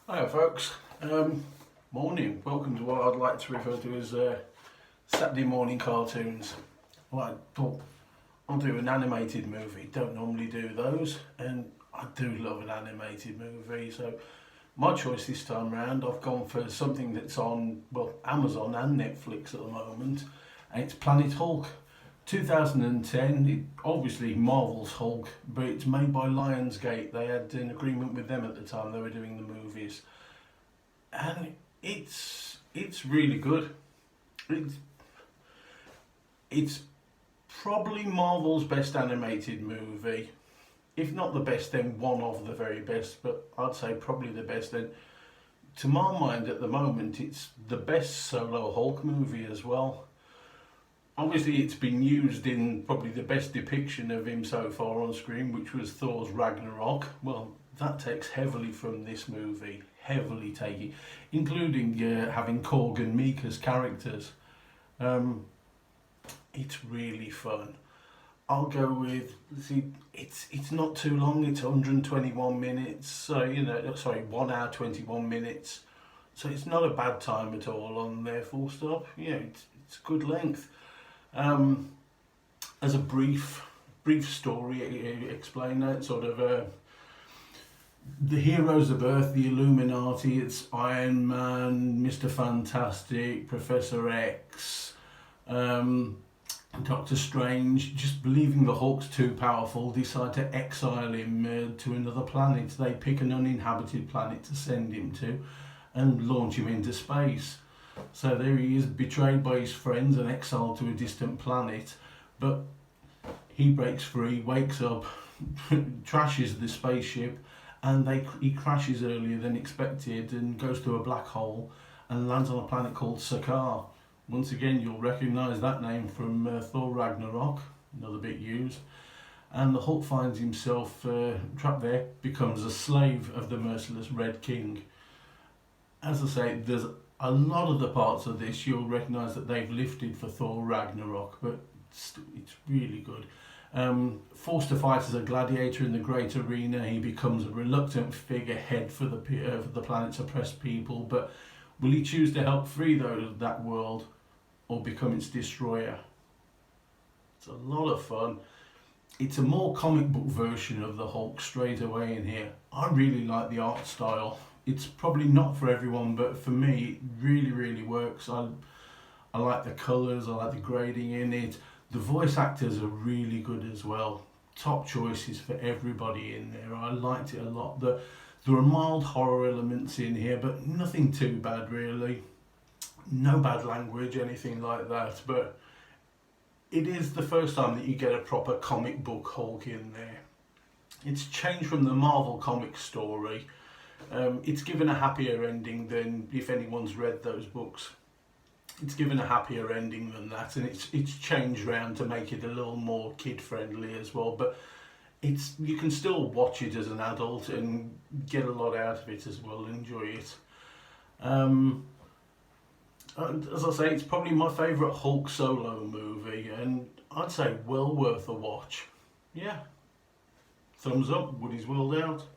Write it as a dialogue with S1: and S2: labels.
S1: Hi folks, morning. Welcome to what I'd like to refer to as Saturday morning cartoons. Well, I thought I'll do an animated movie. Don't normally do those, and I do love an animated movie. So my choice this time round, I've gone for something that's on Amazon and Netflix at the moment, and it's Planet Hulk. 2010, obviously Marvel's Hulk, but it's made by Lionsgate. They had an agreement with them at the time they were doing the movies, and it's really good. It's probably Marvel's best animated movie, if not the best, then one of the very best. But I'd say probably the best. Then, to my mind, at the moment, it's the best solo Hulk movie as well. Obviously, it's been used in probably the best depiction of him so far on screen, which was Thor's Ragnarok. Well, that takes heavily from this movie, heavily taking, including having Korg and Meek as characters. It's really fun. I'll go with, it's not too long, it's 121 minutes, so, 1 hour 21 minutes. So it's not a bad time at all on there, full stop. It's good length. As a brief story, explain that sort of the heroes of Earth, the Illuminati. It's Iron Man, Mr. Fantastic, Professor X, Doctor Strange. Just believing the Hulk's too powerful, decide to exile him to another planet. They pick an uninhabited planet to send him to, and launch him into space. So there he is, betrayed by his friends and exiled to a distant planet, but he breaks free, wakes up, trashes the spaceship, and he crashes earlier than expected and goes to a black hole and lands on a planet called Sakaar. Once again, you'll recognise that name from Thor Ragnarok, another bit used. And the Hulk finds himself trapped there, becomes a slave of the merciless Red King. As I say, there's a lot of the parts of this you'll recognise that they've lifted for Thor Ragnarok, but it's really good. Forced to fight as a gladiator in the great arena, he becomes a reluctant figurehead for the planet's oppressed people, but will he choose to help free that world or become its destroyer? It's a lot of fun. It's a more comic book version of the Hulk straight away in here. I really like the art style. It's probably not for everyone, but for me, it really, really works. I like the colours, I like the grading in it. The voice actors are really good as well. Top choices for everybody in there. I liked it a lot. There are mild horror elements in here, but nothing too bad really. No bad language, anything like that. But it is the first time that you get a proper comic book Hulk in there. It's changed from the Marvel comic story. It's given a happier ending than, if anyone's read those books, it's given a happier ending than that, and it's changed round to make it a little more kid friendly as well. But you can still watch it as an adult and get a lot out of it as well, enjoy it. And as I say, it's probably my favourite Hulk solo movie, and I'd say well worth a watch. Yeah, thumbs up, Woody's World out.